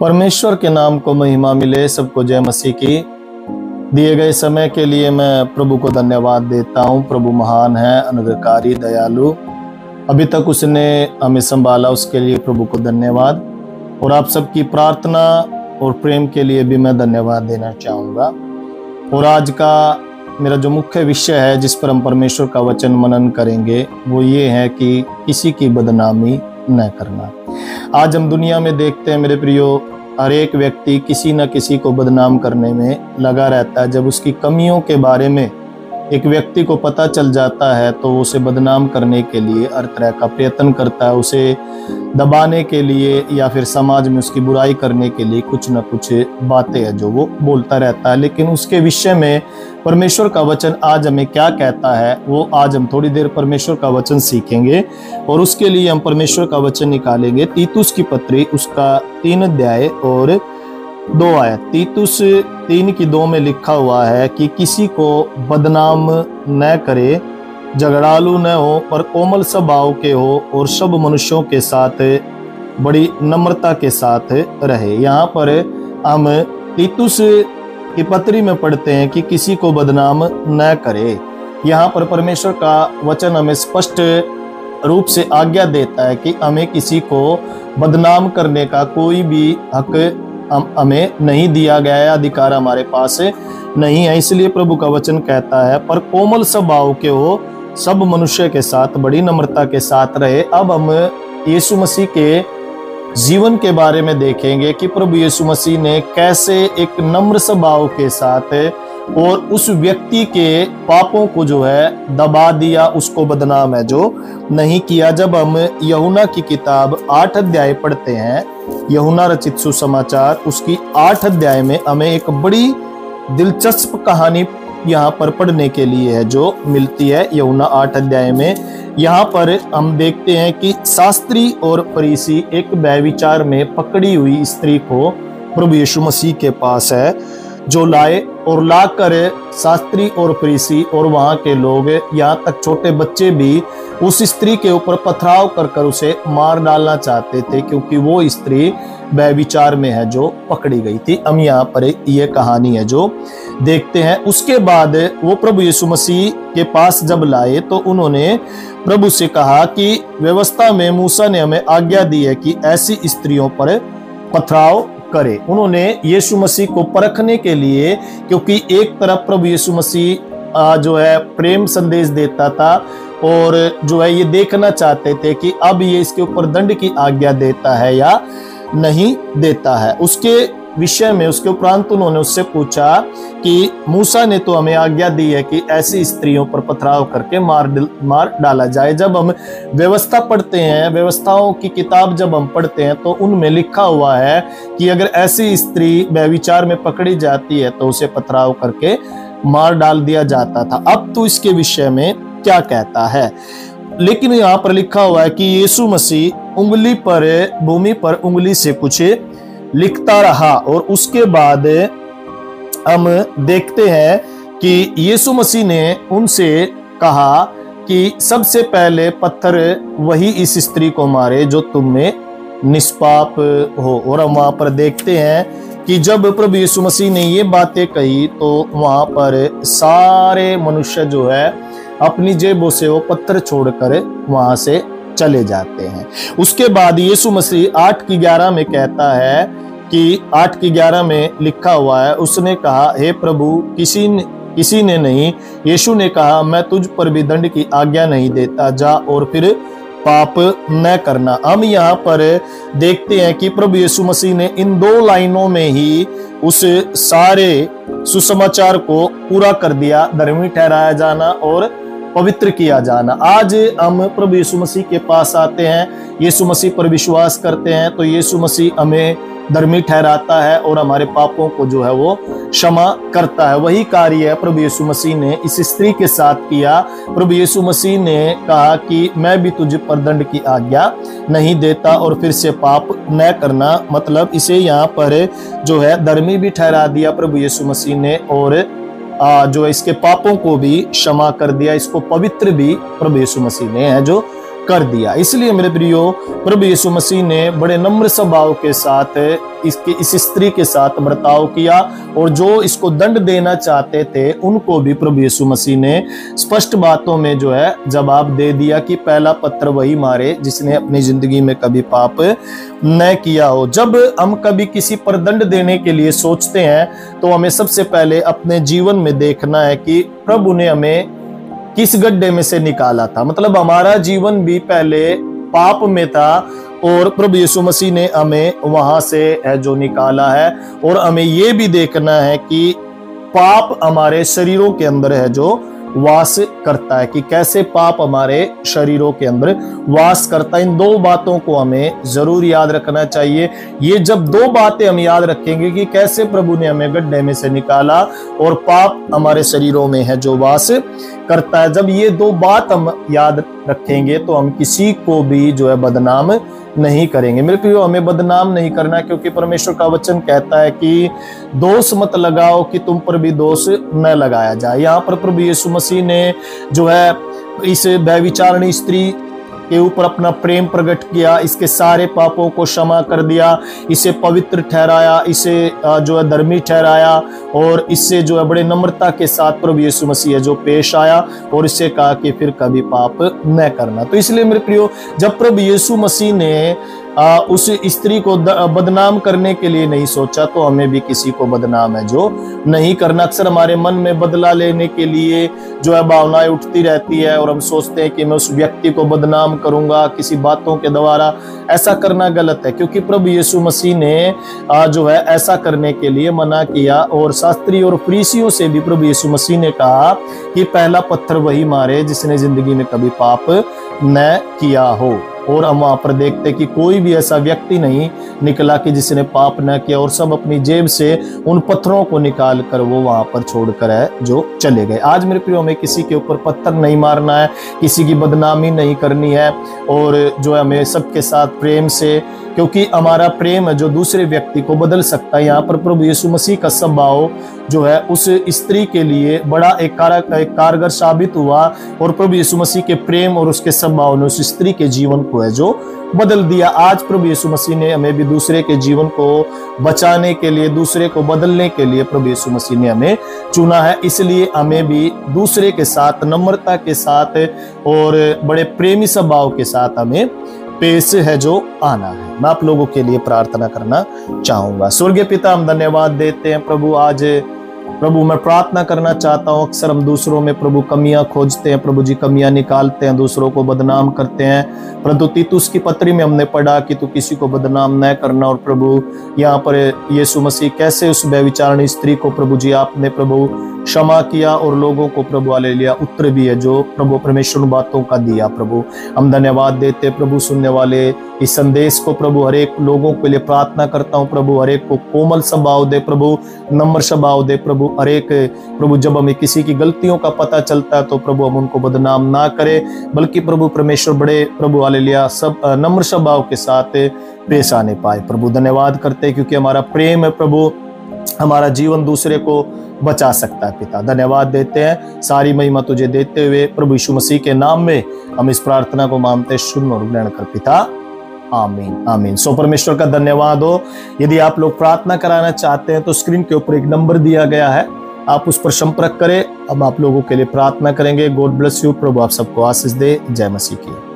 परमेश्वर के नाम को महिमा मिले। सबको जय मसीह की। दिए गए समय के लिए मैं प्रभु को धन्यवाद देता हूँ। प्रभु महान है, अनुग्रहकारी, दयालु। अभी तक उसने हमें संभाला, उसके लिए प्रभु को धन्यवाद। और आप सबकी प्रार्थना और प्रेम के लिए भी मैं धन्यवाद देना चाहूँगा। और आज का मेरा जो मुख्य विषय है जिस पर हम परमेश्वर का वचन मनन करेंगे वो ये है कि किसी की बदनामी न करना। आज हम दुनिया में देखते हैं मेरे प्रियो, हर एक व्यक्ति किसी न किसी को बदनाम करने में लगा रहता है। जब उसकी कमियों के बारे में एक व्यक्ति को पता चल जाता है तो वो उसे बदनाम करने के लिए हर तरह का प्रयत्न करता है, उसे दबाने के लिए या फिर समाज में उसकी बुराई करने के लिए कुछ न कुछ बातें हैं जो वो बोलता रहता है। लेकिन उसके विषय में परमेश्वर का वचन आज हमें क्या कहता है वो आज हम थोड़ी देर परमेश्वर का वचन सीखेंगे। और उसके लिए हम परमेश्वर का वचन निकालेंगे तीतुस की पत्री, उसका 3 अध्याय और 2 आयत। तीतुस 3:2 में लिखा हुआ है कि किसी को बदनाम न करे, झगड़ालू न हो, पर कोमल स्वभाव के हो और सब मनुष्यों के साथ बड़ी नम्रता के साथ रहे। यहाँ पर हम तीतुस की पत्री में पढ़ते हैं कि किसी को बदनाम न करे। यहाँ पर परमेश्वर का वचन हमें स्पष्ट रूप से आज्ञा देता है कि हमें किसी को बदनाम करने का कोई भी हक हमें नहीं दिया गया है, अधिकार हमारे पास नहीं है। इसलिए प्रभु का वचन कहता है पर कोमल स्वभाव के हो, सब मनुष्य के साथ बड़ी नम्रता के साथ रहे। अब हम यीशु मसीह के जीवन के बारे में देखेंगे कि प्रभु यीशु मसीह ने कैसे एक नम्र स्वभाव के साथ और उस व्यक्ति के पापों को जो है दबा दिया, उसको बदनाम है जो नहीं किया। जब हम यूहन्ना की किताब 8 अध्याय पढ़ते हैं, यूहन्ना रचित सुसमाचार उसकी 8 अध्याय में हमें एक बड़ी दिलचस्प कहानी यहाँ पर पढ़ने के लिए है जो मिलती है। यूहन्ना 8 अध्याय में यहाँ पर हम देखते हैं कि शास्त्री और फरीसी एक व्यभिचार में पकड़ी हुई स्त्री को प्रभु यीशु मसीह के पास है जो लाए और लाकर शास्त्री और फरीसी और वहां के लोग, यहाँ तक छोटे बच्चे भी उस स्त्री के ऊपर पथराव कर उसे मार डालना चाहते थे क्योंकि वो स्त्री व्यभिचार में है जो पकड़ी गई थी। हम यहाँ पर ये कहानी है जो देखते हैं। उसके बाद वो प्रभु यीशु मसीह के पास जब लाए तो उन्होंने प्रभु से कहा कि व्यवस्था में मूसा ने हमें आज्ञा दी है कि ऐसी स्त्रियों पर पथराव करे। उन्होंने यीशु मसीह को परखने के लिए, क्योंकि एक तरफ प्रभु यीशु मसीह जो है प्रेम संदेश देता था और जो है ये देखना चाहते थे कि अब ये इसके ऊपर दंड की आज्ञा देता है या नहीं देता है। उसके विषय में उसके उपरांत उन्होंने उससे पूछा कि मूसा ने तो हमें आज्ञा दी है कि ऐसी स्त्रियों पर पथराव करके मार डाला जाए। जब हम व्यवस्था पढ़ते हैं, व्यवस्थाओं की किताब जब हम पढ़ते हैं तो उनमें लिखा हुआ है कि अगर ऐसी स्त्री व्यभिचार में पकड़ी जाती है तो उसे पथराव करके मार डाल दिया जाता था। अब तो इसके विषय में क्या कहता है, लेकिन यहाँ पर लिखा हुआ है कि यीशु मसीह उंगली पर, भूमि पर उंगली से कुछ लिखता रहा। और उसके बाद हम देखते हैं कि यीशु मसीह ने उनसे कहा कि सबसे पहले पत्थर वही इस स्त्री को मारे जो तुम में निष्पाप हो। और हम वहां पर देखते हैं कि जब प्रभु यीशु मसीह ने ये बातें कही तो वहां पर सारे मनुष्य जो है अपनी जेबों से वो पत्थर छोड़कर वहां से चले जाते हैं। उसके बाद यीशु मसीह 8:11 में कहता है कि 8:11 में लिखा हुआ है, उसने कहा हे प्रभु किसी ने नहीं। यीशु ने कहा मैं तुझ पर भी दंड की आज्ञा नहीं देता, जा और फिर पाप न करना। हम यहाँ पर देखते हैं कि प्रभु यीशु मसीह ने इन 2 लाइनों में ही उस सारे सुसमाचार को पूरा कर दिया, धर्मी ठहराया जाना और पवित्र किया जाना। आज हम प्रभु यीशु मसीह के पास आते हैं, यीशु मसीह पर विश्वास करते हैं तो यीशु मसीह हमें धर्मी ठहराता है और हमारे पापों को जो है वो क्षमा करता है। वही कार्य प्रभु यीशु मसीह ने इस स्त्री के साथ किया। प्रभु यीशु मसीह ने कहा कि मैं भी तुझे पर दंड की आज्ञा नहीं देता और फिर से पाप न करना, मतलब इसे यहाँ पर जो है धर्मी भी ठहरा दिया प्रभु यीशु मसीह ने और जो इसके पापों को भी क्षमा कर दिया, इसको पवित्र भी प्रभु यीशु मसीह ने है जो कर दिया। इसलिए मेरे प्रियो, प्रभु यीशु मसीह ने बड़े नम्र स्वभाव के साथ इस स्त्री के साथ बर्ताव किया, और जो इसको दंड देना चाहते थे उनको भी प्रभु यीशु मसीह ने स्पष्ट बातों में जो है जवाब दे दिया कि पहला पत्थर वही मारे जिसने अपनी जिंदगी में कभी पाप न किया हो। जब हम कभी किसी पर दंड देने के लिए सोचते हैं तो हमें सबसे पहले अपने जीवन में देखना है कि प्रभु ने हमें किस गड्ढे में से निकाला था। मतलब हमारा जीवन भी पहले पाप में था और प्रभु यीशु मसीह ने हमें वहां से है जो निकाला है। और हमें ये भी देखना है कि पाप हमारे शरीरों के अंदर है जो वास करता है, कि कैसे पाप हमारे शरीरों के अंदर वास करता है। इन दो बातों को हमें जरूर याद रखना चाहिए। ये जब दो बातें हम याद रखेंगे कि कैसे प्रभु ने हमें गड्ढे में से निकाला और पाप हमारे शरीरों में है जो वास करता है, जब ये दो बात हम याद रखेंगे तो हम किसी को भी जो है बदनाम नहीं करेंगे। मेरे प्रियो, हमें बदनाम नहीं करना, क्योंकि परमेश्वर का वचन कहता है कि दोष मत लगाओ कि तुम पर भी दोष न लगाया जाए। यहाँ पर प्रभु यीशु मसीह ने जो है इस व्यभिचारिणी स्त्री के ऊपर अपना प्रेम प्रकट किया, इसके सारे पापों को क्षमा कर दिया, इसे पवित्र ठहराया, इसे जो है धर्मी ठहराया, और इससे जो है बड़े नम्रता के साथ प्रभु यीशु मसीह जो पेश आया और इससे कहा कि फिर कभी पाप न करना। तो इसलिए मेरे प्रियो, जब प्रभु यीशु मसीह ने उस स्त्री को बदनाम करने के लिए नहीं सोचा, तो हमें भी किसी को बदनाम है जो नहीं करना। अक्सर हमारे मन में बदला लेने के लिए जो है भावनाएं उठती रहती है और हम सोचते हैं कि मैं उस व्यक्ति को बदनाम करूंगा किसी बातों के द्वारा। ऐसा करना गलत है, क्योंकि प्रभु यीशु मसीह ने जो है ऐसा करने के लिए मना किया। और शास्त्री और फरीसियों से भी प्रभु यीशु मसीह ने कहा कि पहला पत्थर वही मारे जिसने जिंदगी में कभी पाप न किया हो। और हम वहां पर देखते कि कोई भी ऐसा व्यक्ति नहीं निकला कि जिसने पाप न किया, और सब अपनी जेब से उन पत्थरों को निकाल कर वो वहां पर छोड़कर है जो चले गए। आज मेरे प्रियो, हमें किसी के ऊपर पत्थर नहीं मारना है, किसी की बदनामी नहीं करनी है, और जो है हमें सबके साथ प्रेम से, क्योंकि हमारा प्रेम है जो दूसरे व्यक्ति को बदल सकता है। यहाँ पर प्रभु यीशु मसीह का स्वभाव जो है उस स्त्री के लिए बड़ा एक कारगर साबित हुआ, और प्रभु यीशु मसीह के प्रेम और उसके स्वभाव ने उस स्त्री के जीवन को है जो बदल दिया। आज प्रभु यीशु मसीह ने हमें भी दूसरे के जीवन को बचाने के लिए, दूसरे को बदलने के लिए प्रभु यीशु मसीह ने हमें चुना है। इसलिए हमें भी दूसरे के साथ नम्रता के साथ और बड़े प्रेमी स्वभाव के साथ हमें पेश है जो आना है। मैं आप लोगों के लिए प्रार्थना करना चाहूंगा। स्वर्गीय पिता, हम धन्यवाद देते हैं प्रभु। आज प्रभु मैं प्रार्थना करना चाहता हूँ, अक्सर हम दूसरों में प्रभु कमियां खोजते हैं, प्रभु जी कमियां निकालते हैं, दूसरों को बदनाम करते हैं। परंतु तीतुस की पत्री में हमने पढ़ा कि तू किसी को बदनाम न करना। और प्रभु यहाँ पर यीशु मसीह कैसे उस व्यभिचारिणी स्त्री को प्रभु जी आपने प्रभु क्षमा किया, और लोगों को प्रभु हालेलुया उत्तर भी है जो प्रभु परमेश्वर बातों का दिया। प्रभु हम धन्यवाद देते प्रभु। सुनने वाले इस संदेश को प्रभु हर एक लोगों के लिए प्रार्थना करता हूँ प्रभु, हर एक को कोमल स्वभाव दे प्रभु, नम्र स्वभाव दे प्रभु। हर एक प्रभु जब हमें किसी की गलतियों का पता चलता है तो प्रभु हम उनको बदनाम ना करें, बल्कि प्रभु परमेश्वर बड़े प्रभु हालेलुया सब नम्र स्वभाव के साथ पेश आने पाए। प्रभु धन्यवाद करते हैं, क्योंकि हमारा प्रेम है प्रभु, हमारा जीवन दूसरे को बचा सकता है। पिता धन्यवाद देते हैं, सारी महिमा तुझे देते हुए प्रभु यीशु मसीह के नाम में हम इस प्रार्थना को मानते सुन और ग्रहण कर पिता, आमीन आमीन। सो परमेश्वर का धन्यवाद हो। यदि आप लोग प्रार्थना कराना चाहते हैं तो स्क्रीन के ऊपर एक नंबर दिया गया है, आप उस पर संपर्क करें। हम आप लोगों के लिए प्रार्थना करेंगे। God bless you. प्रभु आप सबको आशीष दे। जय मसीह की।